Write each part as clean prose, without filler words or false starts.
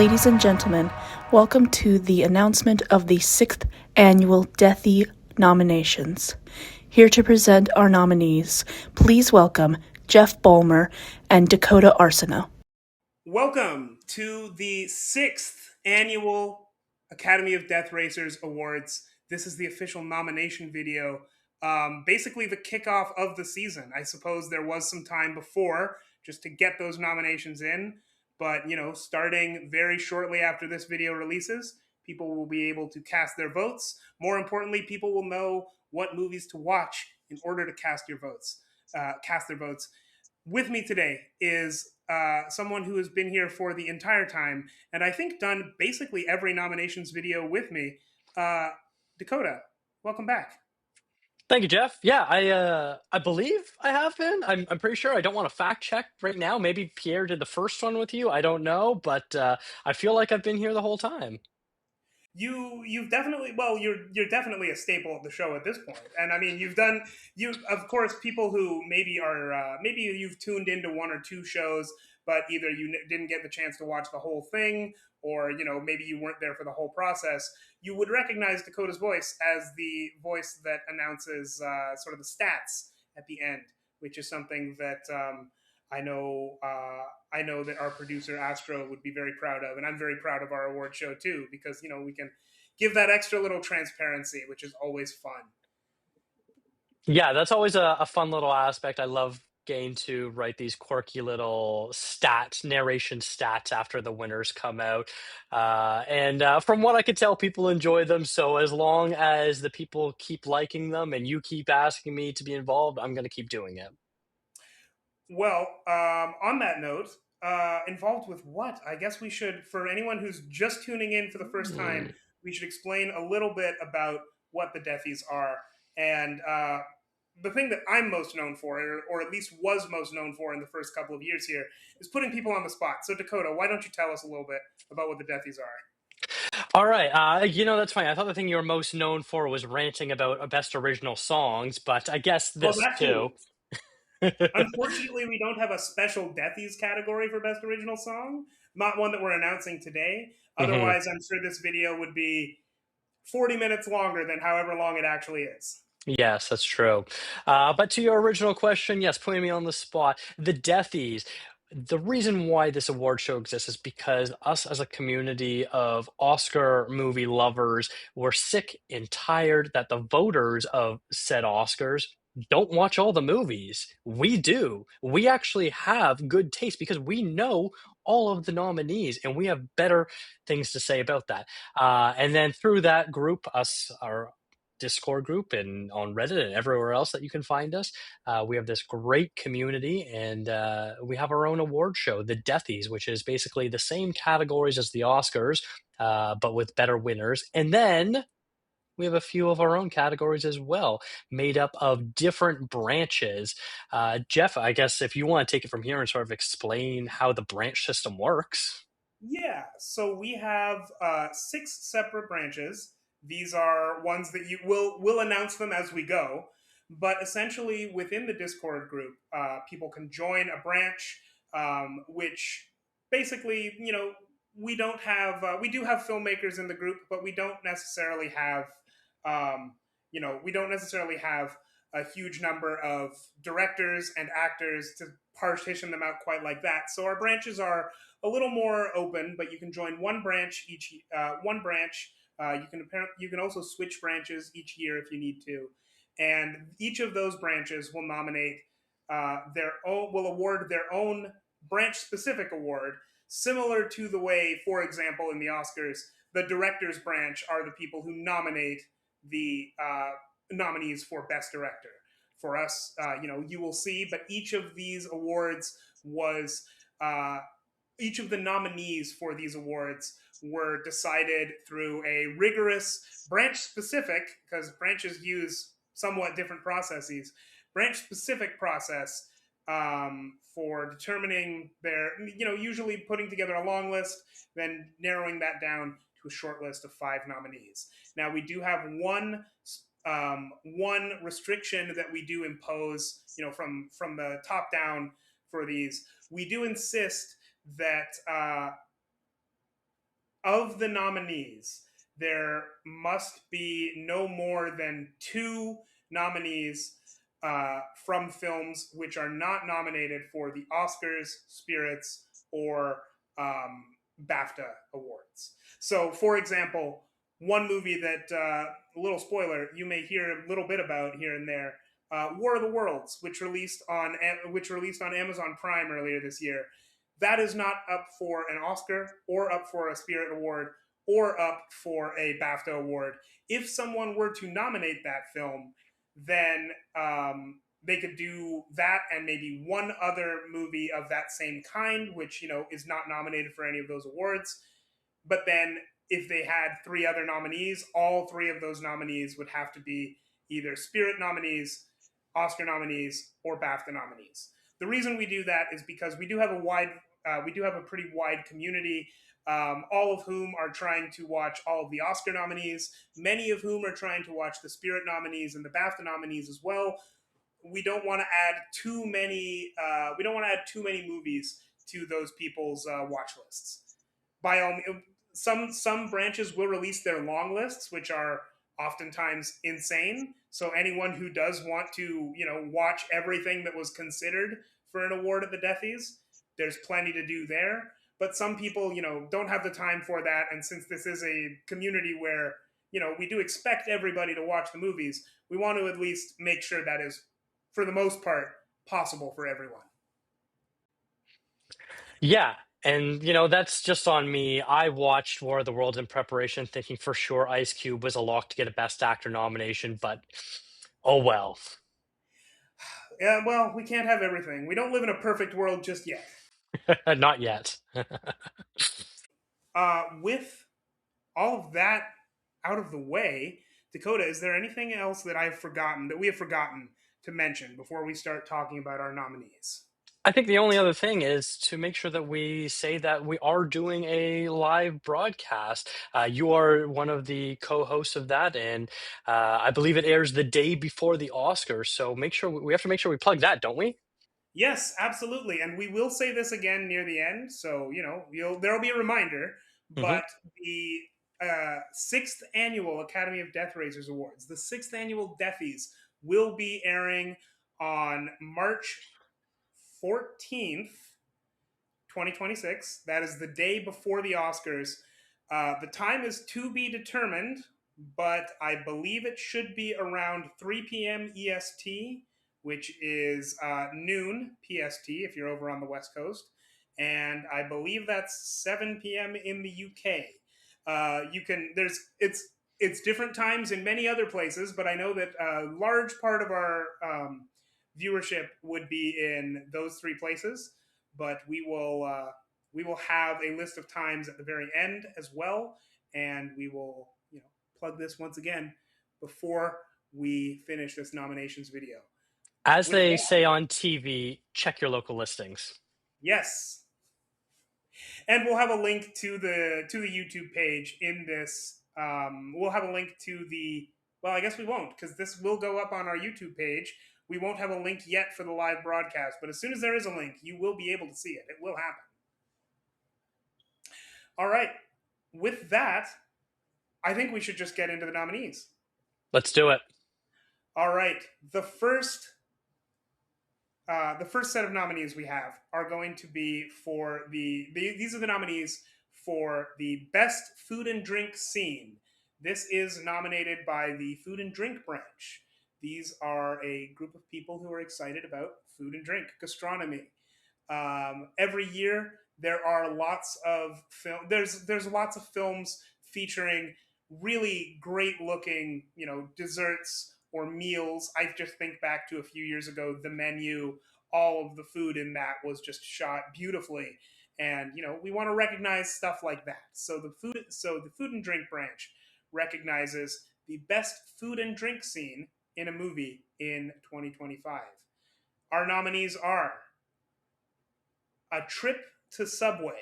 Ladies and gentlemen, welcome to the announcement of the 6th Annual Deathy nominations. Here to present our nominees, please welcome Jeff Bulmer and Dakota Arsenault. Welcome to the 6th Annual Academy of Death Racers Awards. This is the official nomination video, basically the kickoff of the season. I suppose there was some time before just to get those nominations in, but starting very shortly after this video releases, people will be able to cast their votes. More importantly, people will know what movies to watch in order to cast their votes. With me today is someone who has been here for the entire time, and I think done basically every nominations video with me. Dakota, welcome back. Thank you, Jeff. Yeah, I believe I have been. I'm pretty sure. I don't want to fact check right now. Maybe Pierre did the first one with you. I don't know, but I feel like I've been here the whole time. You've definitely, well, you're definitely a staple of the show at this point. And I mean, you of course, people who maybe are maybe you've tuned into one or two shows, but either you didn't get the chance to watch the whole thing, or maybe you weren't there for the whole process. You would recognize Dakota's voice as the voice that announces sort of the stats at the end, which is something that I know I know that our producer Astro would be very proud of, and I'm very proud of our award show too, because we can give that extra little transparency, which is always fun. Yeah, that's always a fun little aspect. I love getting to write these quirky little narration stats after the winners come out. And from what I could tell, people enjoy them. So as long as the people keep liking them and you keep asking me to be involved, I'm going to keep doing it. Well, on that note, involved with what? I guess we should, for anyone who's just tuning in for the first time, we should explain a little bit about what the Deathies are. And the thing that I'm most known for, or at least was most known for in the first couple of years here, is putting people on the spot. So, Dakota, why don't you tell us a little bit about what the Deathies are? All right. That's funny. I thought the thing you were most known for was ranting about best original songs, but I guess Well, this that too. too. Unfortunately, we don't have a special Deathies category for Best Original Song. Not one that we're announcing today. Mhm. Otherwise, I'm sure this video would be 40 minutes longer than however long it actually is. Yes, that's true. But to your original question, yes, putting me on the spot, the Deathies. The reason why this award show exists is because us as a community of Oscar movie lovers were sick and tired that the voters of said Oscars don't watch all the movies. We do. We actually have good taste because we know all of the nominees and we have better things to say about that. And then through that group, our Discord group and on Reddit and everywhere else that you can find us. We have this great community, and we have our own award show, the Deathies, which is basically the same categories as the Oscars, but with better winners. And then we have a few of our own categories as well, made up of different branches. Jeff, I guess if you want to take it from here and sort of explain how the branch system works. Yeah, so we have 6 separate branches. These are ones that we'll announce them as we go. But essentially, within the Discord group, people can join a branch, which basically, we don't have. We do have filmmakers in the group, but we don't necessarily have. We don't necessarily have a huge number of directors and actors to partition them out quite like that. So our branches are a little more open, but you can join one branch each. One branch. You can also switch branches each year if you need to, and each of those branches will nominate will award their own branch specific award, similar to the way, for example, in the Oscars, the directors branch are the people who nominate the nominees for best director. For us, you will see, but each of these awards was each of the nominees for these awards were decided through a rigorous branch specific, because branches use somewhat different processes, branch specific process for determining usually putting together a long list, then narrowing that down to a short list of 5 nominees. Now, we do have one restriction that we do impose, from the top down for these. We do insist that of the nominees, there must be no more than 2 nominees from films which are not nominated for the Oscars, Spirits, or um, BAFTA awards. So, for example, one movie that, a little spoiler, you may hear a little bit about here and there, War of the Worlds, which released on Amazon Prime earlier this year. That is not up for an Oscar or up for a Spirit Award or up for a BAFTA award. If someone were to nominate that film, then they could do that and maybe one other movie of that same kind, which is not nominated for any of those awards. But then if they had 3 other nominees, all 3 of those nominees would have to be either Spirit nominees, Oscar nominees, or BAFTA nominees. The reason we do that is because we do have a pretty wide community, all of whom are trying to watch all of the Oscar nominees, many of whom are trying to watch the Spirit nominees and the BAFTA nominees as well. We don't want to add too many. We don't want to add too many movies to those people's watch lists. By all, some branches will release their long lists, which are oftentimes insane. So anyone who does want to, watch everything that was considered for an award at the Deathies, there's plenty to do there. But some people, don't have the time for that. And since this is a community where, we do expect everybody to watch the movies, we want to at least make sure that is, for the most part, possible for everyone. Yeah. And, that's just on me. I watched War of the Worlds in preparation, thinking for sure Ice Cube was a lock to get a Best Actor nomination, but oh well. Yeah, well, we can't have everything. We don't live in a perfect world just yet. Not yet. With all of that out of the way, Dakota, is there anything else that we have forgotten to mention before we start talking about our nominees? I think the only other thing is to make sure that we say that we are doing a live broadcast. You are one of the co-hosts of that, and I believe it airs the day before the Oscars. So we have to make sure we plug that, don't we? Yes, absolutely, and we will say this again near the end, so there'll be a reminder. Hmm. But the 6th annual Academy of Death Raisers Awards, the 6th annual Deathies, will be airing on March 14th, 2026. That is the day before the Oscars. The time is to be determined, but I believe it should be around 3 p.m. EST, which is noon PST if you're over on the West Coast. And I believe that's 7 p.m. in the UK. It's different times in many other places, but I know that a large part of our viewership would be in those 3 places. But we will have a list of times at the very end as well, and we will plug this once again before we finish this nominations video. As With they that, say on TV, check your local listings. yes, and we'll have a link to the YouTube page in this. We'll have a link to the. Well, I guess we won't, because this will go up on our YouTube page. We won't have a link yet for the live broadcast, but as soon as there is a link, you will be able to see it. It will happen. All right. With that, I think we should just get into the nominees. Let's do it. All right. The first set of nominees we have are going to be for these are the nominees for the best food and drink scene. This is nominated by the food and drink branch. These are a group of people who are excited about food and drink, gastronomy. Every year there are lots of there's lots of films featuring really great looking desserts or meals. I just think back to a few years ago, the menu. All of the food in that was just shot beautifully, and we want to recognize stuff like that. So the food and drink branch recognizes the best food and drink scene in a movie in 2025. Our nominees are A Trip to Subway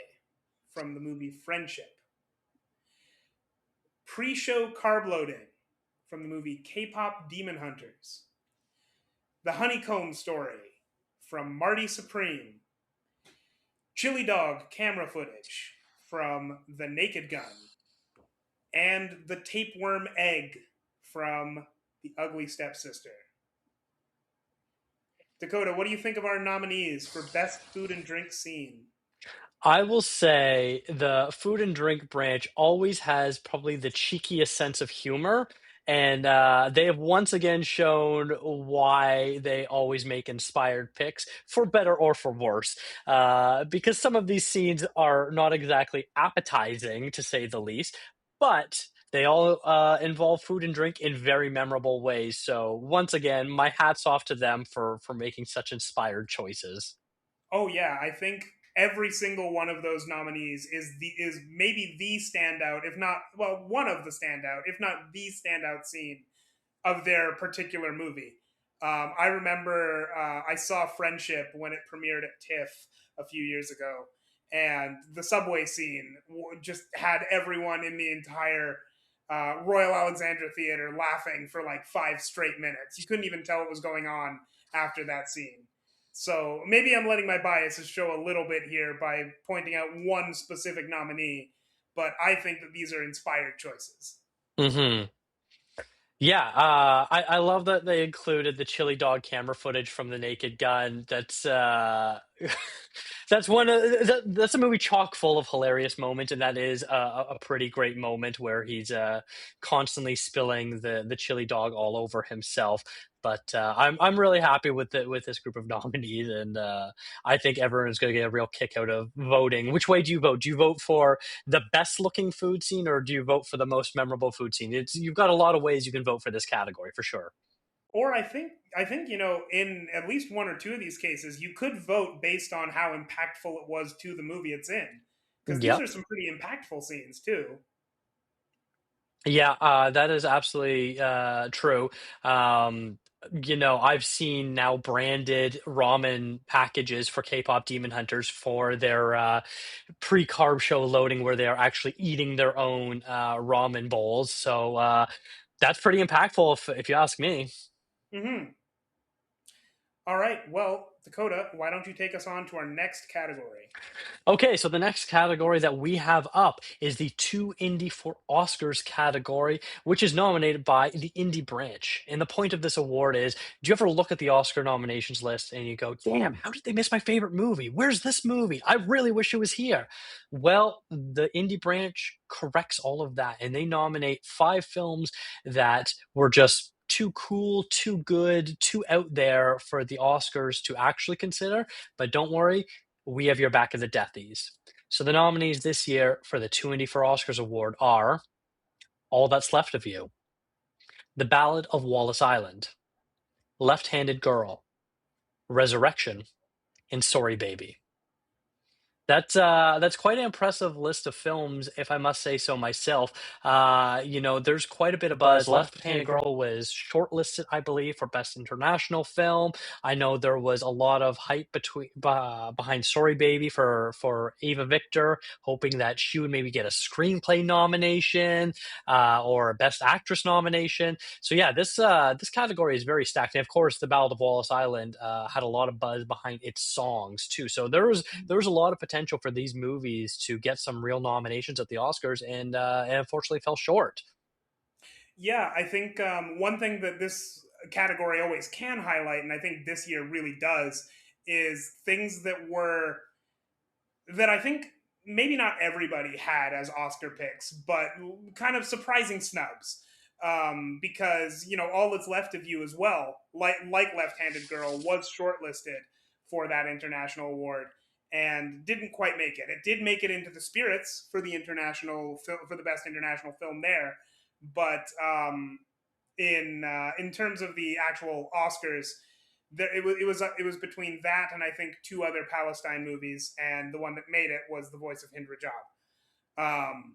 from the movie Friendship, Pre-Show Carb Loading from the movie K-Pop Demon Hunters, The Honeycomb Story from Marty Supreme, Chili Dog Camera Footage from The Naked Gun, and The Tapeworm Egg from The Ugly Stepsister. Dakota, what do you think of our nominees for Best Food and Drink Scene? I will say the food and drink branch always has probably the cheekiest sense of humor, and they have once again shown why they always make inspired picks, for better or for worse. Because some of these scenes are not exactly appetizing, to say the least, but they all involve food and drink in very memorable ways. So once again, my hats off to them for making such inspired choices. Oh yeah, I think every single one of those nominees is maybe the standout, if not well, one of the standout, if not the standout scene of their particular movie. I remember I saw Friendship when it premiered at TIFF a few years ago, and the subway scene just had everyone in the entire Royal Alexandra Theater laughing for like 5 straight minutes. You couldn't even tell what was going on after that scene. So maybe I'm letting my biases show a little bit here by pointing out one specific nominee, but I think that these are inspired choices. Hmm. Yeah, I love that they included the chili dog camera footage from The Naked Gun. That's that's a movie chock full of hilarious moments, and that is a pretty great moment where he's constantly spilling the chili dog all over himself. But I'm really happy with with this group of nominees, and I think everyone's going to get a real kick out of voting. Which way do you vote? Do you vote for the best looking food scene, or do you vote for the most memorable food scene? You've got a lot of ways you can vote for this category for sure. Or I think in at least one or two of these cases, you could vote based on how impactful it was to the movie it's in, because these Yep. are some pretty impactful scenes too. Yeah, that is absolutely true. Um, I've seen now branded ramen packages for K-pop Demon Hunters for their pre-carb show loading, where they are actually eating their own ramen bowls. So that's pretty impactful, if you ask me. Hmm. All right, well, Dakota, why don't you take us on to our next category? Okay, so the next category that we have up is the Two Indie for Oscars category, which is nominated by the indie branch. And the point of this award is, do you ever look at the Oscar nominations list and you go, damn, how did they miss my favorite movie? Where's this movie? I really wish it was here. Well, the indie branch corrects all of that, and they nominate 5 films that were just too cool, too good, too out there for the Oscars to actually consider. But don't worry, we have your back at the Deathies. So the nominees this year for the Two Indie for Oscars award are All That's Left of You, The Ballad of Wallace Island, Left-Handed Girl, Resurrection, and Sorry Baby. That's quite an impressive list of films, if I must say so myself. There's quite a bit of buzz. Left-Handed Girl was shortlisted, I believe, for Best International Film. I know there was a lot of hype behind Sorry Baby for Ava Victor, hoping that she would maybe get a screenplay nomination or a Best Actress nomination. So yeah, this category is very stacked. And of course, The Ballad of Wallace Island had a lot of buzz behind its songs too. So there was a lot of potential for these movies to get some real nominations at the Oscars, and unfortunately fell short. Yeah, I think one thing that this category always can highlight, and I think this year really does, is things that I think maybe not everybody had as Oscar picks, but kind of surprising snubs. Because all that's left of you as well, like Left-Handed Girl, was shortlisted for that international award and didn't quite make it. It did make it into the spirits for the for the best international film there, but in terms of the actual Oscars, it was between that and I think two other Palestine movies, and the one that made it was The Voice of Hind Rajab. Um,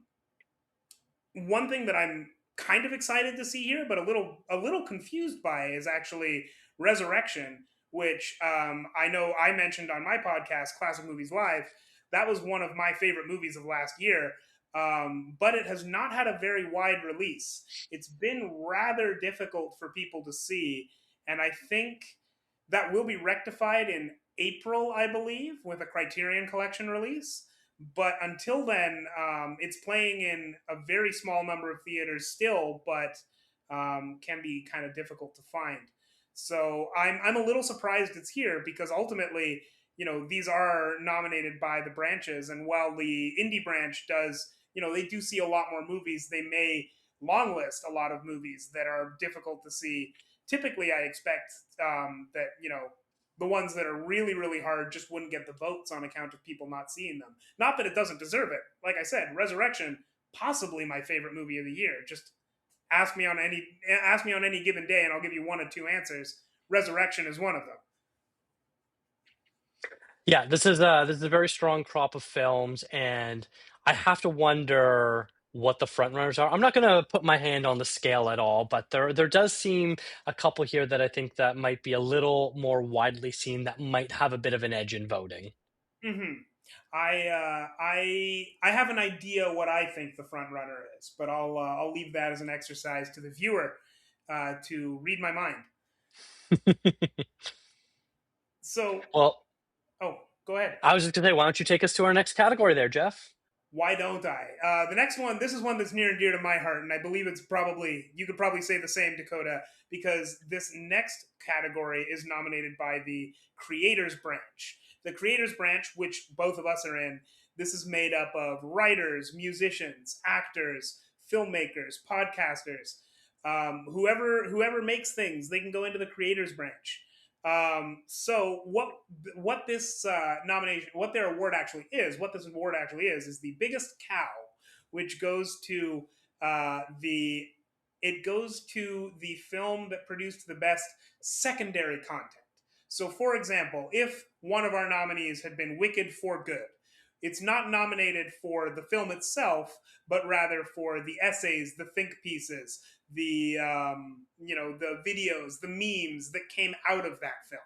One thing that I'm kind of excited to see here, but a little confused by, is actually Resurrection, which I know I mentioned on my podcast, Classic Movies Live. That was one of my favorite movies of last year, but it has not had a very wide release. It's been rather difficult for people to see, and I think that will be rectified in April, I believe, with a Criterion Collection release. But until then, it's playing in a very small number of theaters still, but can be kind of difficult to find. So I'm a little surprised it's here because ultimately, these are nominated by the branches, and while the indie branch does, they do see a lot more movies. They may long list a lot of movies that are difficult to see. Typically, I expect that the ones that are really really hard just wouldn't get the votes on account of people not seeing them. Not that it doesn't deserve it. Like I said, Resurrection, possibly my favorite movie of the year. Just ask me on any given day, and I'll give you one or two answers. Resurrection is one of them. Yeah, this is a very strong crop of films, and I have to wonder what the front runners are. I'm not going to put my hand on the scale at all, but there does seem a couple here that I think that might be a little more widely seen that might have a bit of an edge in voting. Mm-hmm. I have an idea what I think the front runner is, but I'll leave that as an exercise to the viewer to read my mind. So, Well, oh, go ahead. I was just going to say, why don't you take us to our next category there, Jeff? Why don't I? The next one, this is one that's near and dear to my heart, and I believe you could probably say the same, Dakota, because this next category is nominated by the Creators Branch. The Creators Branch, which both of us are in, this is made up of writers, musicians, actors, filmmakers, podcasters, whoever makes things, they can go into the Creators Branch. So what this nomination, what this award actually is the biggest cow, which goes to the it goes to the film that produced the best secondary content. So, for example, if one of our nominees had been Wicked for Good, it's not nominated for the film itself, but rather for the essays, the think pieces, the videos, the memes that came out of that film.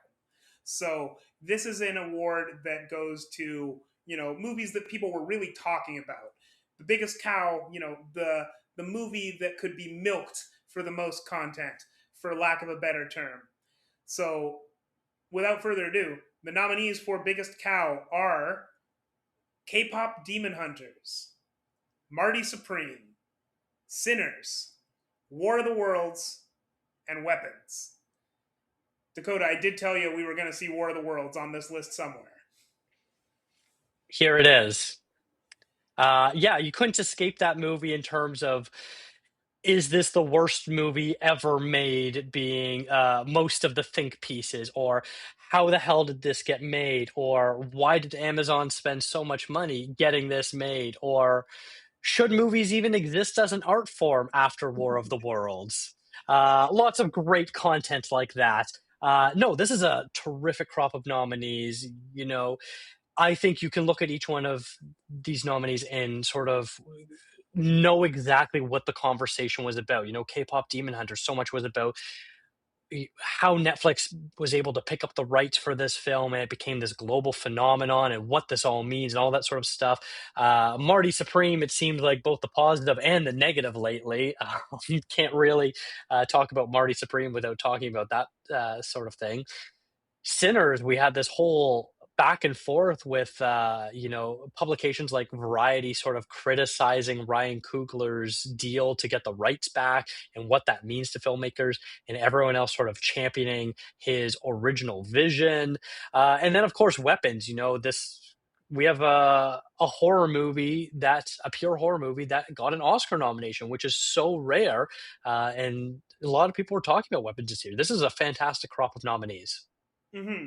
So this is an award that goes to movies that people were really talking about. The biggest cow, the movie that could be milked for the most content, for lack of a better term. So without further ado, the nominees for biggest cow are K-pop Demon Hunters, Marty Supreme, Sinners, War of the Worlds, and Weapons. Dakota, I did tell you we were going to see War of the Worlds on this list somewhere. Here it is. Yeah, you couldn't escape that movie in terms of, is this the worst movie ever made, being most of the think pieces, or how the hell did this get made, or why did Amazon spend so much money getting this made, or should movies even exist as an art form after War of the Worlds? Lots of great content like that. No, this is a terrific crop of nominees. I think you can look at each one of these nominees and sort of know exactly what the conversation was about. K-pop Demon Hunter, so much was about how Netflix was able to pick up the rights for this film, and it became this global phenomenon, and what this all means and all that sort of stuff. Marty Supreme, it seemed like both the positive and the negative lately. You can't really talk about Marty Supreme without talking about that sort of thing. Sinners, we had this whole back and forth with publications like Variety sort of criticizing Ryan Coogler's deal to get the rights back and what that means to filmmakers, and everyone else sort of championing his original vision. And then, of course, Weapons. This, we have a pure horror movie that got an Oscar nomination, which is so rare, and a lot of people are talking about Weapons this year. This is a fantastic crop of nominees. Mm-hmm.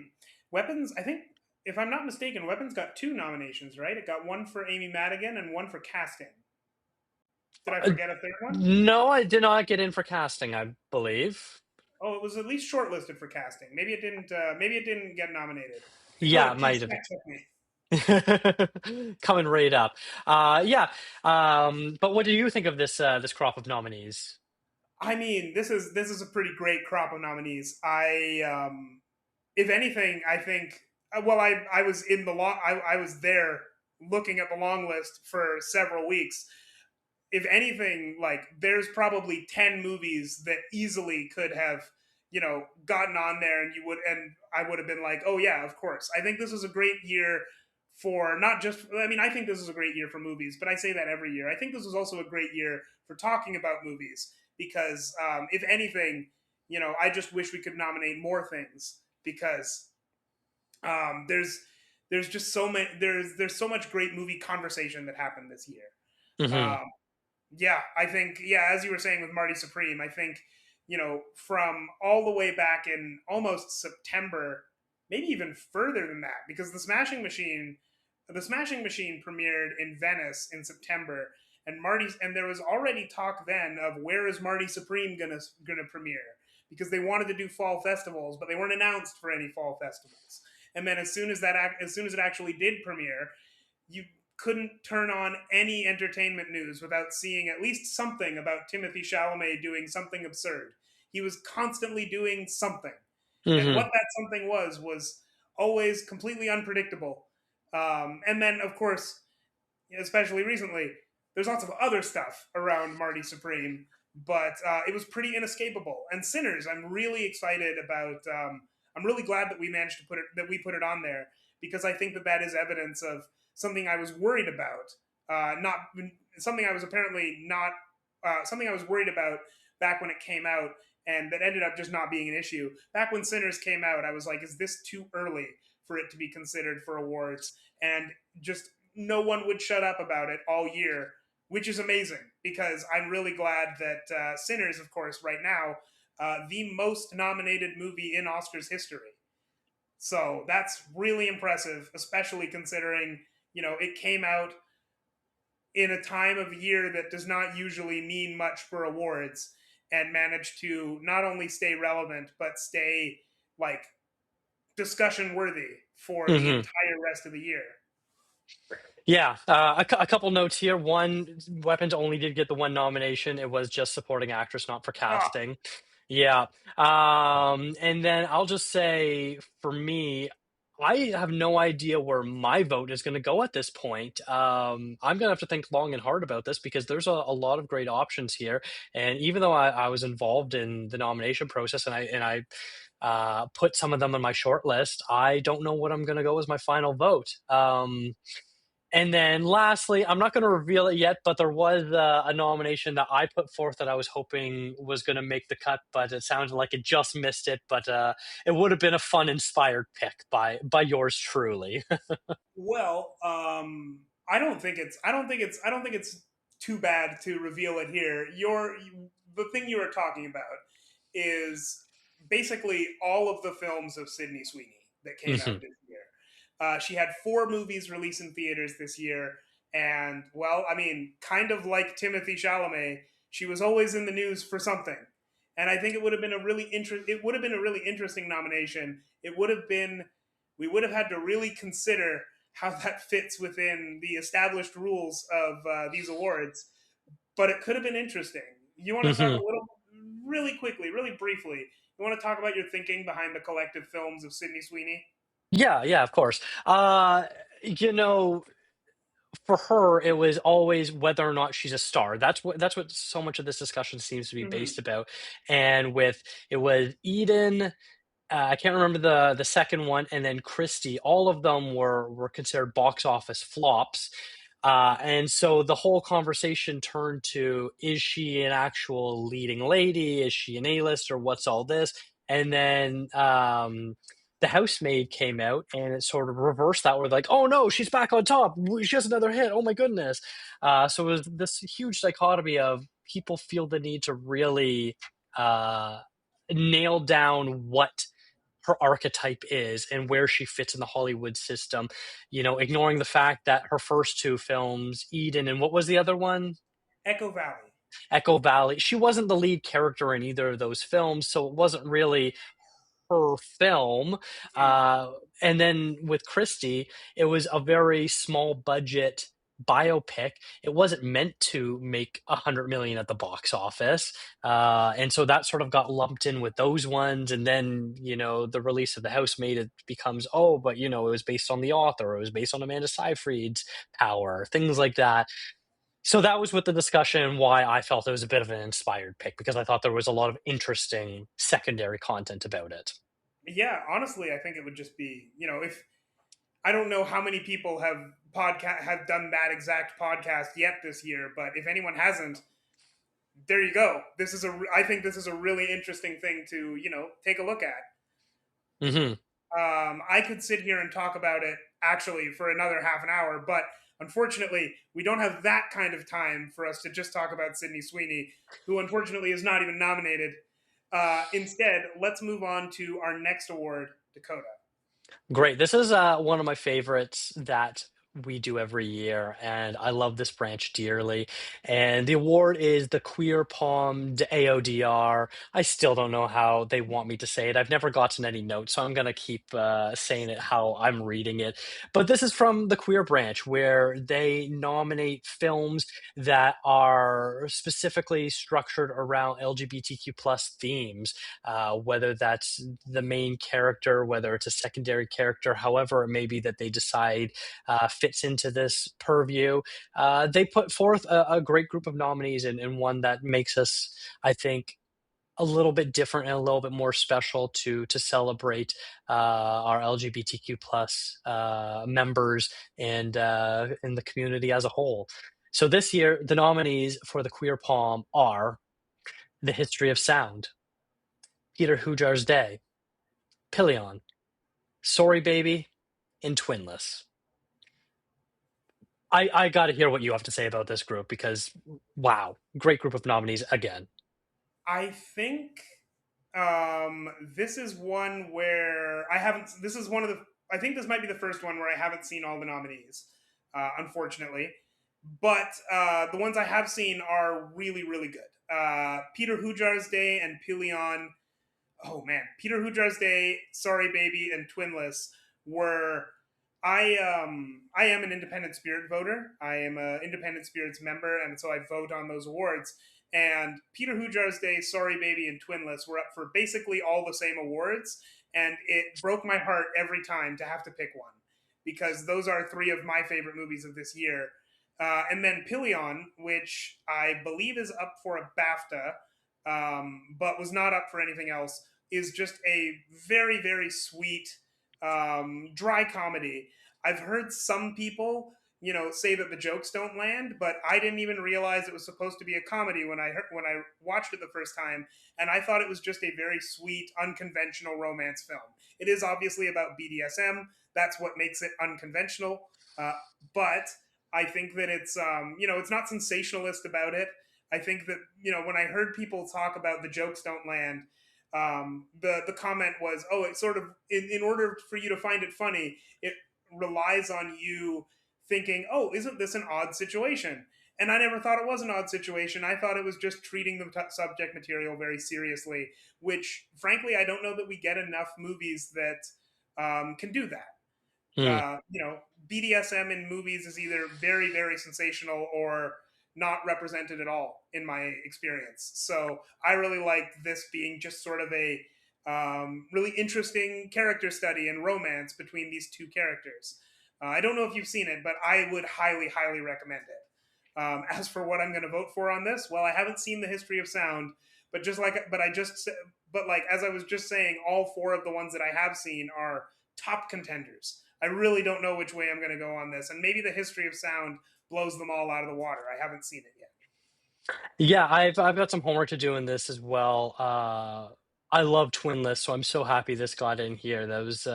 Weapons, I think, if I'm not mistaken, Weapons got two nominations, right? It got one for Amy Madigan and one for casting. Did I Uh, forget a third one? no, I did not get in for casting, I believe. Oh, it was at least shortlisted for casting. Maybe it didn't. Maybe it didn't get nominated. Yeah, Dakota, it please might have fact check me. been. Coming right up. Yeah. But what do you think of this crop of nominees? I mean, this is a pretty great crop of nominees. If anything, I think. Well, I was in the long. I was there looking at the long list for several weeks. If anything, like there's probably 10 movies that easily could have, gotten on there, and I would have been like, oh yeah, of course. I think this was a great year for not just, I mean, I think this is a great year for movies, but I say that every year. I think this was also a great year for talking about movies because, if anything, I just wish we could nominate more things because there's just so many there's so much great movie conversation that happened this year. Hmm. Um, yeah, I think, yeah, as you were saying with Marty Supreme, I think, from all the way back in almost September, maybe even further than that, because the Smashing Machine premiered in Venice in September, and there was already talk then of where is Marty Supreme gonna premiere, because they wanted to do fall festivals, but they weren't announced for any fall festivals. And then as soon as it actually did premiere, you couldn't turn on any entertainment news without seeing at least something about Timothy Chalamet doing something absurd. He was constantly doing something. And what Hmm. that something was always completely unpredictable. And then, of course, especially recently, there's lots of other stuff around Marty Supreme, but it was pretty inescapable. And Sinners, I'm really excited about. I'm really glad that we managed to put it on there, because I think that that is evidence of something I was worried about. Not something I was apparently not something I was worried about back when it came out, and that ended up just not being an issue. Back when Sinners came out, I was like, is this too early for it to be considered for awards? And just no one would shut up about it all year, which is amazing, because I'm really glad that Sinners, of course, right now, the most nominated movie in Oscars history. So that's really impressive, especially considering, it came out in a time of year that does not usually mean much for awards, and managed to not only stay relevant, but stay like discussion worthy for the Hmm. entire rest of the year. Yeah, a couple notes here. One, Weapons only did get the one nomination. It was just supporting actress, not for Ah, casting. Yeah. And then I'll just say for me, I have no idea where my vote is going to go at this point. I'm going to have to think long and hard about this because there's a lot of great options here. And even though I was involved in the nomination process and I put some of them on my short list, I don't know what I'm going to go as my final vote. And then lastly, I'm not going to reveal it yet, but there was a nomination that I put forth that I was hoping was going to make the cut, but it sounded like it just missed it. But it would have been a fun, inspired pick by yours truly. well, I don't think it's too bad to reveal it here. The thing you were talking about is basically all of the films of Sydney Sweeney that came out Hmm. this year. She had 4 movies released in theaters this year, and, well, I mean, kind of like Timothy Chalamet, she was always in the news for something. And I think it would have been a really interesting nomination. We would have had to really consider how that fits within the established rules of these awards, but it could have been interesting. You want to talk a Hmm. little, really quickly, really briefly? You want to talk about your thinking behind the collective films of Sydney Sweeney? Yeah, yeah, of course. You know, for her, it was always whether or not she's a star. That's what so much of this discussion seems to be based Mm-hmm. about. And with it was Eden. I can't remember the second one, and then Christie. All of them were considered box office flops, and so the whole conversation turned to: is she an actual leading lady? Is she an A-list, or what's all this? And then the Housemaid came out, and it sort of reversed that. We're like, oh no, she's back on top. She has another hit. Oh my goodness! So it was this huge dichotomy of people feel the need to really nail down what her archetype is and where she fits in the Hollywood system, ignoring the fact that her first two films, Eden and what was the other one? Echo Valley. Echo Valley, she wasn't the lead character in either of those films, so it wasn't really her film. Mm. Uh, and then with Christie, it was a very small budget biopic. It wasn't meant to make 100 million at the box office, and so that sort of got lumped in with those ones. And then the release of The Housemaid, it becomes, oh, but it was based on the author, it was based on Amanda Seyfried's Power, things like that. So that was with the discussion and why I felt it was a bit of an inspired pick, because I thought there was a lot of interesting secondary content about it. Yeah, honestly, I think it would just be, if I don't know how many people have done that exact podcast yet this year, but if anyone hasn't, there you go. I think this is a really interesting thing to take a look at. Hmm. I could sit here and talk about it actually for another half an hour, but unfortunately, we don't have that kind of time for us to just talk about Sydney Sweeney, who unfortunately is not even nominated. Instead, let's move on to our next award, Dakota. Great. This is one of my favorites that we do every year, and I love this branch dearly. And the award is the Queer Palmed AoDR. I still don't know how they want me to say it. I've never gotten any notes, so I'm going to keep saying it how I'm reading it. But this is from the Queer branch, where they nominate films that are specifically structured around LGBTQ plus themes, whether that's the main character, whether it's a secondary character, however it may be that they decide fits into this purview. They put forth a great group of nominees and one that makes us, I think, a little bit different and a little bit more special to celebrate our LGBTQ plus members and in the community as a whole. So this year, the nominees for the Queer Palm are The History of Sound, Peter Hujar's Day, Pilion, Sorry Baby, and Twinless. I got to hear what you have to say about this group because, wow, great group of nominees again. I think this is one where I haven't. This is one of the. I think this might be the first one where I haven't seen all the nominees, unfortunately. But the ones I have seen are really, really good. Peter Hujar's Day and Pilion. Oh man, Peter Hujar's Day, Sorry Baby, and Twinless were. I am an independent spirit voter. I am an independent spirits member, and so I vote on those awards. And Peter Hujar's Day, Sorry Baby, and Twinless were up for basically all the same awards, and it broke my heart every time to have to pick one because those are three of my favorite movies of this year. And then Pilion, which I believe is up for a BAFTA, but was not up for anything else, is just a very, very sweet, dry comedy. I've heard some people, say that the jokes don't land, but I didn't even realize it was supposed to be a comedy when I watched it the first time, and I thought it was just a very sweet, unconventional romance film. It is obviously about BDSM. That's what makes it unconventional, uh, but I think that it's not sensationalist about it. I think that when I heard people talk about the jokes don't land, the comment was, oh, it's sort of in order for you to find it funny, it relies on you thinking, oh, isn't this an odd situation? And I never thought it was an odd situation. I thought it was just treating the subject material very seriously, which, frankly, I don't know that we get enough movies that can do that. Hmm. uh, you know, BDSM in movies is either very, very sensational or not represented at all in my experience. So I really liked this being just sort of a really interesting character study and romance between these two characters. I don't know if you've seen it, but I would highly, highly recommend it. As for what I'm going to vote for on this, well, I haven't seen The History of Sound, but like as I was just saying, all four of the ones that I have seen are top contenders. I really don't know which way I'm going to go on this, and maybe The History of Sound blows them all out of the water. I haven't seen it yet. Yeah, I've got some homework to do in this as well. I love Twinless, so I'm so happy this got in here. That was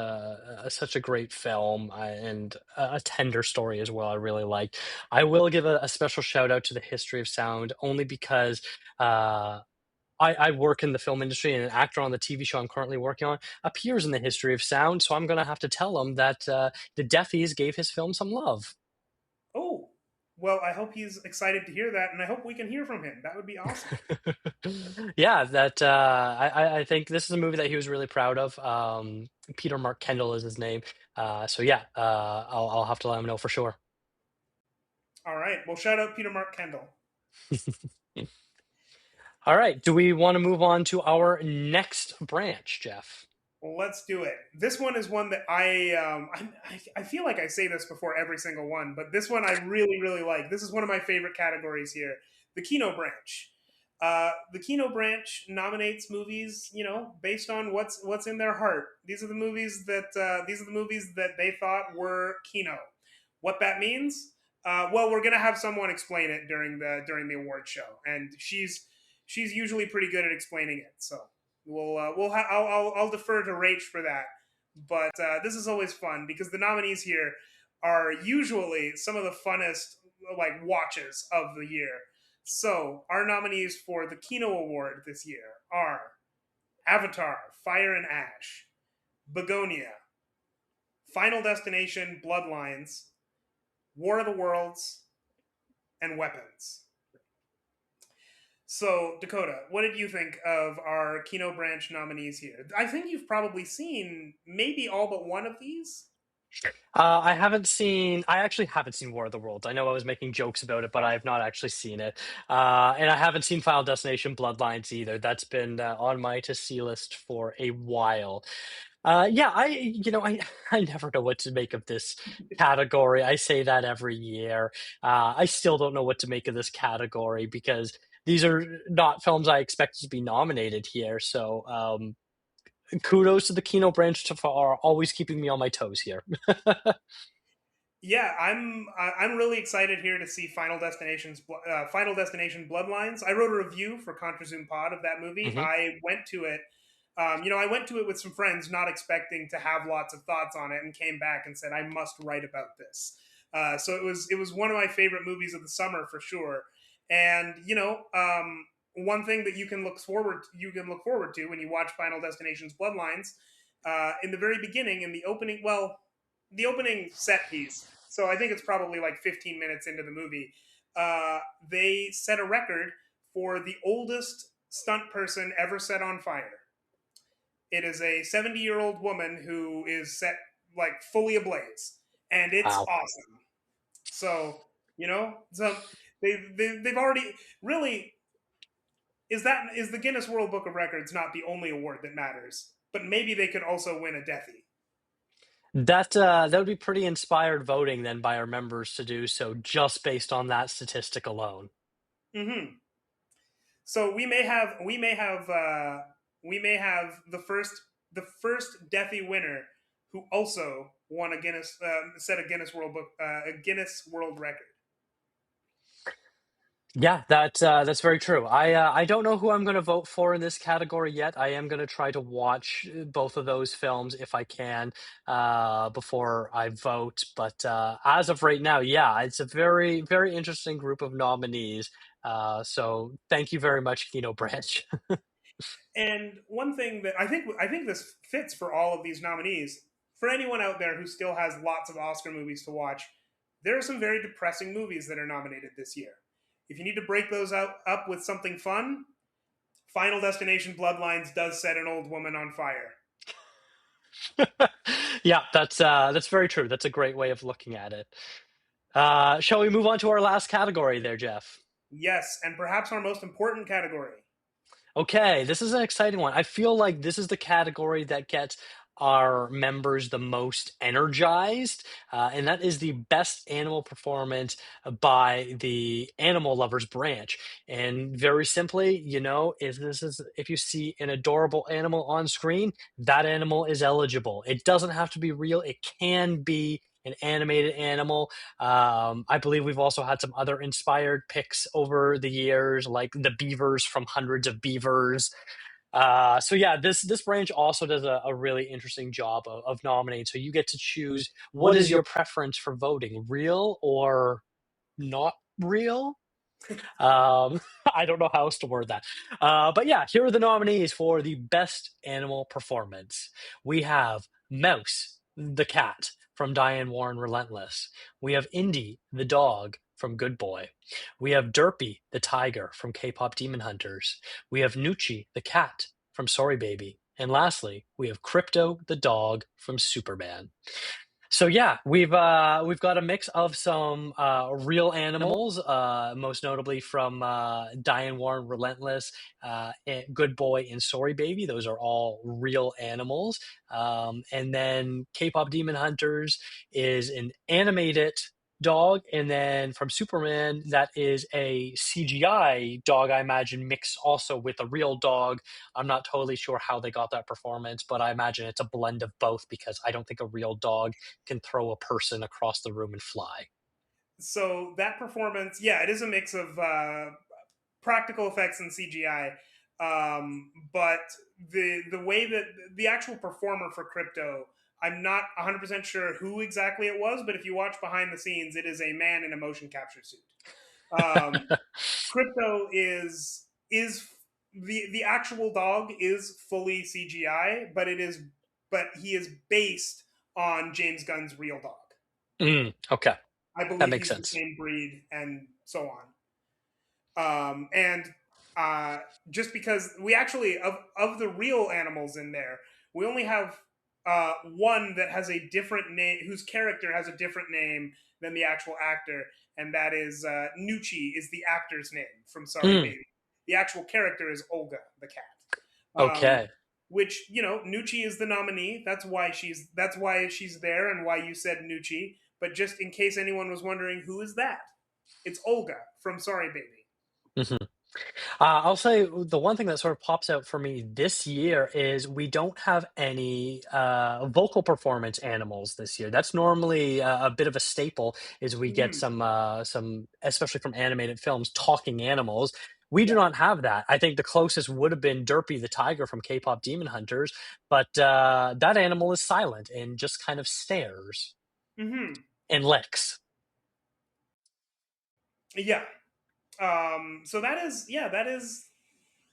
such a great film and a tender story as well. I really liked. I will give a special shout out to The History of Sound only because I work in the film industry and an actor on the TV show I'm currently working on appears in The History of Sound, so I'm going to have to tell him that the Deathies gave his film some love. Oh, well, I hope he's excited to hear that, and I hope we can hear from him. That would be awesome. Yeah, that I think this is a movie that he was really proud of. Peter Mark Kendall is his name. So yeah, I'll have to let him know for sure. All right. Well, shout out Peter Mark Kendall. All right, do we want to move on to our next branch, Jeff? Well, let's do it. This one is one that I feel like I say this before every single one, but this one I really, really like. This is one of my favorite categories here, the Kino branch. The Kino branch nominates movies, based on what's in their heart. These are the movies that they thought were Kino. What that means? Well, we're gonna have someone explain it during the award show, and she's usually pretty good at explaining it. So I'll defer to Rach for that. But this is always fun because the nominees here are usually some of the funnest like watches of the year. So, our nominees for the Kino Award this year are Avatar, Fire and Ash, Begonia, Final Destination, Bloodlines, War of the Worlds, and Weapons. So, Dakota, what did you think of our Kino Branch nominees here? I think you've probably seen maybe all but one of these. I actually haven't seen War of the Worlds. I know I was making jokes about it, but I Oh. have not actually seen it. And I haven't seen Final Destination Bloodlines either. That's been on my to see list for a while. Yeah, I never know what to make of this category. I say that every year. I still don't know what to make of this category because these are not films I expected to be nominated here. So, kudos to the Kino branch for always keeping me on my toes here. Yeah, I'm really excited here to see Final Destination Bloodlines. I wrote a review for Contra Zoom Pod of that movie. Mhm. I went to it, I went to it with some friends, not expecting to have lots of thoughts on it, and came back and said I must write about this. So it was one of my favorite movies of the summer for sure. And one thing that you can look forward to when you watch Final Destination's Bloodlines, in the very beginning, in the opening set piece. So I think it's probably like 15 minutes into the movie. They set a record for the oldest stunt person ever set on fire. It is a 70-year-old woman who is set like fully ablaze, and it's Wow. awesome. So they've already really is the Guinness World Book of Records not the only award that matters, but maybe they could also win a Deathy. That would be pretty inspired voting then by our members to do so just based on that statistic alone. Mm-hmm. So we may have the first Deathy winner who also won a Guinness set a Guinness World Record. Yeah, that's very true. I don't know who I'm going to vote for in this category yet. I am going to try to watch both of those films if I can before I vote. But as of right now, yeah, it's a very very interesting group of nominees. So thank you very much, Kino Branch. And one thing that I think this fits for all of these nominees. For anyone out there who still has lots of Oscar movies to watch, there are some very depressing movies that are nominated this year. If you need to break those up with something fun, Final Destination Bloodlines does set an old woman on fire. Yeah, that's very true. That's a great way of looking at it. Shall we move on to our last category there, Jeff? Yes, and perhaps our most important category. Okay, this is an exciting one. I feel like this is the category that gets our members the most energized, and that is the best animal performance by the animal lovers branch. And very simply, if you see an adorable animal on screen, that animal is eligible. It doesn't have to be real; it can be an animated animal. I believe we've also had some other inspired picks over the years, like the beavers from Hundreds of Beavers. So yeah, this branch also does a really interesting job of nominating. So you get to choose what is your preference for voting, real or not real? Um, I don't know how else to word that. But yeah, here are the nominees for the best animal performance. We have Mouse, the cat from Diane Warren Relentless. We have Indy, the dog from Good Boy. We have Derpy, the tiger from K-pop Demon Hunters. We have Nucci, the cat from Sorry Baby. And lastly, we have Crypto, the dog from Superman. So yeah, we've got a mix of some real animals, most notably from Diane Warren, Relentless, and Good Boy, and Sorry Baby. Those are all real animals. And then K-pop Demon Hunters is an animated dog, and then from Superman, that is a CGI dog, I imagine, mixed also with a real dog. I'm not totally sure how they got that performance, but I imagine it's a blend of both because I don't think a real dog can throw a person across the room and fly. So that performance, yeah, it is a mix of practical effects and CGI. But the way that the actual performer for Crypto, I'm not 100% sure who exactly it was, but if you watch behind the scenes, it is a man in a motion capture suit. Um, Crypto is the actual dog is fully CGI, but he is based on James Gunn's real dog. Okay, I that believe makes he's the sense. same breed and so on. And just because we actually of the real animals in there, we only have one that has a different name, whose character has a different name than the actual actor, and that is Nucci is the actor's name from Sorry Mm, Baby. The actual character is Olga the cat. okay. Which Nucci is the nominee. That's why she's there, and why you said Nucci. But just in case anyone was wondering, who is that? It's Olga from Sorry Baby. Mhm. I'll say the one thing that sort of pops out for me this year is we don't have any vocal performance animals this year. That's normally a bit of a staple. Is we get Mhm. some, especially from animated films, talking animals. We do Yeah. not have that. I think the closest would have been Derpy the tiger from K-pop Demon Hunters, but that animal is silent and just kind of stares Hmm. and licks. Yeah. So that is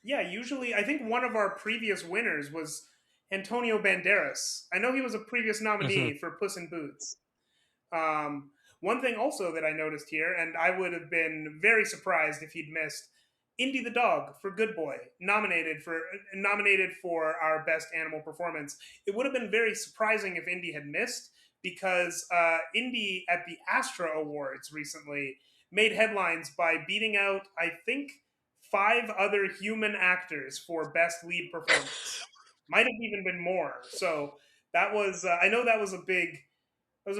usually I think one of our previous winners was Antonio Banderas. I know he was a previous Hmm. nominee for Puss in Boots. Um, One thing also that I noticed here, and I would have been very surprised if he'd missed, Indy the dog for Good Boy, nominated for our best animal performance. It would have been very surprising if Indy had missed, because Indy at the Astra Awards recently made headlines by beating out, I think, five other human actors for best lead performance. Might have even been more. So that was I know that was a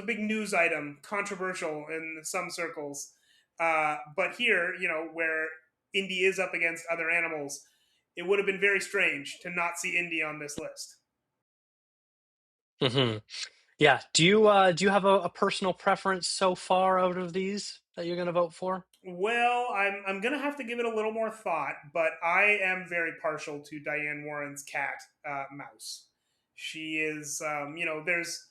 big news item, controversial in some circles. But here, where Indy is up against other animals, it would have been very strange to not see Indy on this list. Hmm. Yeah. Do you have a personal preference so far out of these that you're going to vote for? Well, I'm gonna have to give it a little more thought, but I am very partial to Diane Warren's cat, Mouse. She is, there's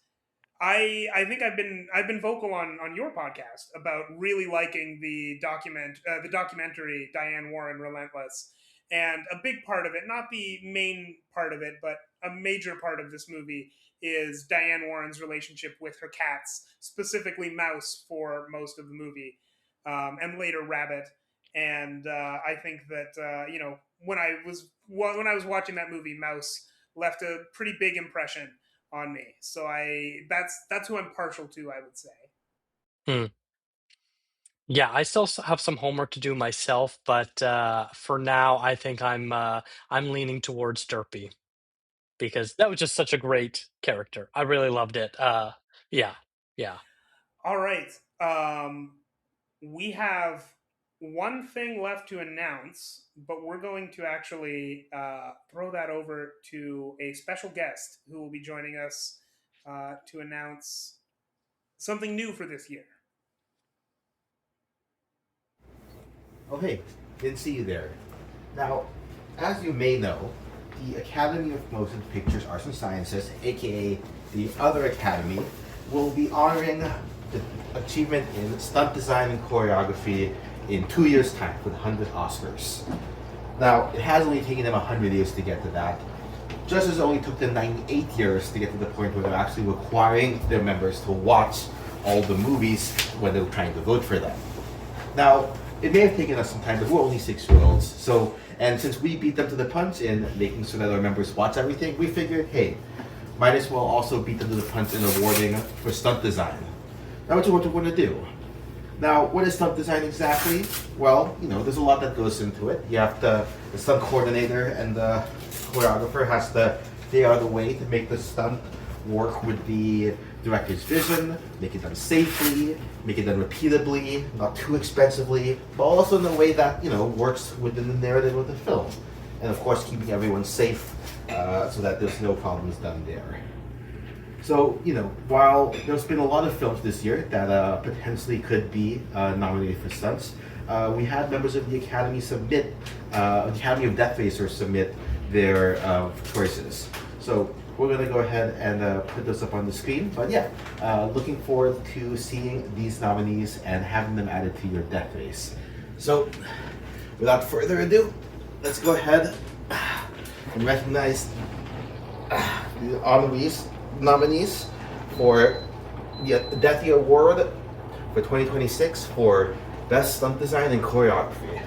I think I've been vocal on your podcast about really liking the documentary Diane Warren Relentless, and a big part of it, not the main part of it, but a major part of this movie is Diane Warren's relationship with her cats, specifically Mouse for most of the movie, and later Rabbit. And I think that when I was watching that movie, Mouse left a pretty big impression on me. So that's who I'm partial to, I would say. Hmm. Yeah, I still have some homework to do myself, but for now, I think I'm leaning towards Derpy because that was just such a great character. I really loved it. Yeah, yeah. All right. Um, we have one thing left to announce, but we're going to actually throw that over to a special guest who will be joining us to announce something new for this year. Oh, hey, didn't see you there. Now, as you may know, the Academy of Motion Pictures Arts and Sciences, aka the other Academy, will be honoring the achievement in stunt design and choreography in 2 years' time with 100 Oscars. Now, it has only taken them 100 years to get to that, just as it only took them 98 years to get to the point where they're actually requiring their members to watch all the movies when they're trying to vote for them. Now, it may have taken us some time, but we're only 6 year olds. And since we beat them to the punch in making sure that our members watch everything, we figured, hey, might as well also beat them to the punch in awarding for stunt design. Now, what we're going to do. Now, what is stunt design exactly? Well, there's a lot that goes into it. You have the stunt coordinator and the choreographer has to figure out a way to make the stunt work with the director's vision, make it done safely, make it done repeatably, not too expensively, but also in a way that works within the narrative of the film, and of course keeping everyone safe so that there's no problems done there. So while there's been a lot of films this year that potentially could be nominated for stunts, we had members of the Academy submit, Academy of Death Racers submit their choices. So we're going to go ahead and put those up on the screen. But yeah, looking forward to seeing these nominees and having them added to your death race. So without further ado, let's go ahead and recognize the honorees, nominees for the Deathy Award for 2026 for Best Stunt Design and Choreography.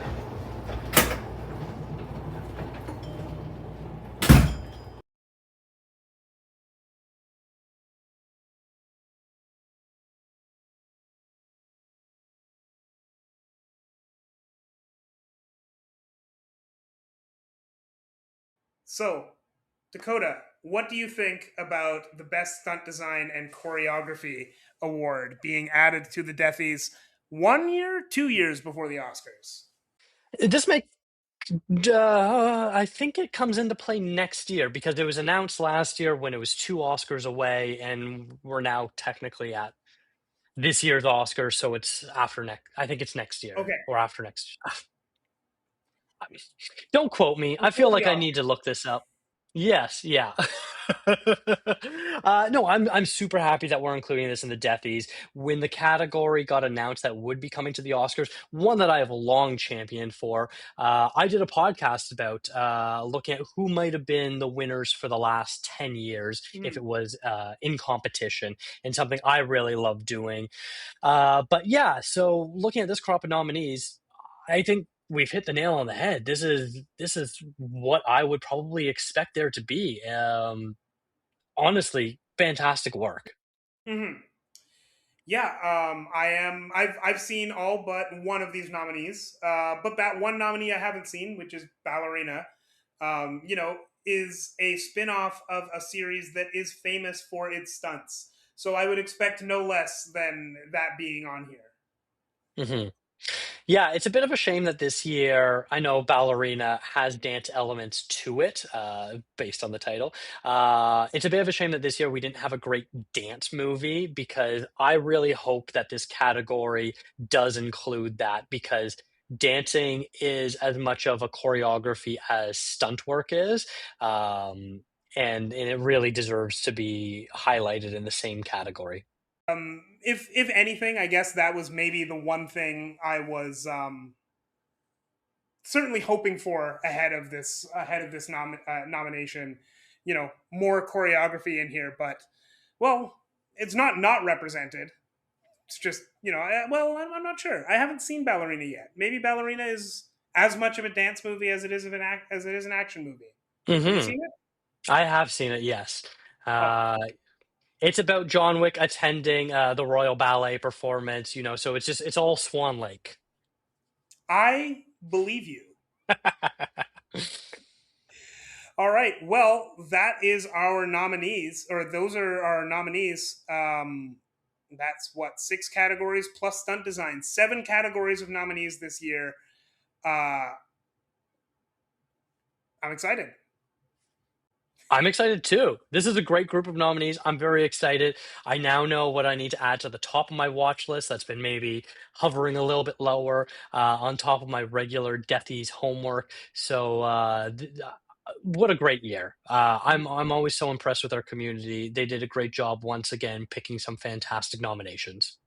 So, Dakota, what do you think about the Best Stunt Design and Choreography award being added to the Deathies 1 year, 2 years before the Oscars? This make I think it comes into play next year because it was announced last year when it was 2 Oscars away, and we're now technically at this year's Oscars, so it's after next. I think it's next year Okay, or after next. I mean, don't quote me. I feel before the like I need to Oscars. look this up. Yes, yeah. No, I'm super happy that we're including this in the Deathies. When the category got announced that would be coming to the Oscars, one that I have long championed for, I did a podcast about looking at who might have been the winners for the last 10 years if Hmm. it was in competition, and something I really love doing. But yeah, so looking at this crop of nominees, I think we've hit the nail on the head. This is what I would probably expect there to be. Honestly, fantastic work. Hmm. Yeah, I am. I've seen all but one of these nominees, but that one nominee I haven't seen, which is Ballerina, is a spin-off of a series that is famous for its stunts. So I would expect no less than that being on here. Mhm. Yeah, it's a bit of a shame that this year, I know Ballerina has dance elements to it, based on the title. It's a bit of a shame that this year we didn't have a great dance movie because I really hope that this category does include that because dancing is as much of a choreography as stunt work is. Um, and it really deserves to be highlighted in the same category. If anything, I guess that was maybe the one thing I was certainly hoping for ahead of this nomination. More choreography in here, but well, it's not represented. It's just well, I'm not sure. I haven't seen Ballerina yet. Maybe Ballerina is as much of a dance movie as as it is an action movie. Have you Hmm. seen it? I have seen it, yes. Oh, Uh, It's about John Wick attending the Royal Ballet performance, so it's all Swan Lake. I believe you. All right. Well, that is our nominees, or those are our nominees. That's what, 6 categories plus stunt design, 7 categories of nominees this year. Uh, I'm excited. I'm excited too. This is a great group of nominees. I'm very excited. I now know what I need to add to the top of my watch list that's been maybe hovering a little bit lower on top of my regular Deathy's homework. So, what a great year. I'm always so impressed with our community. They did a great job once again picking some fantastic nominations.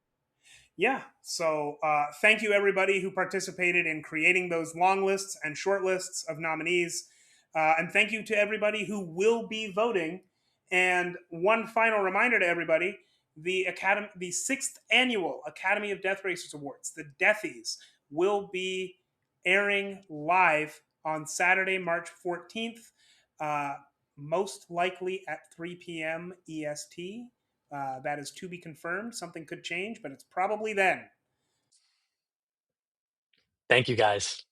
Yeah. So thank you, everybody who participated in creating those long lists and short lists of nominees. And thank you to everybody who will be voting. And one final reminder to everybody: the 6th annual Academy of Death Racers Awards, the Deathies, will be airing live on Saturday, March 14th, uh, most likely at 3 p.m. EST. That is to be confirmed. Something could change, but it's probably then. Thank you guys.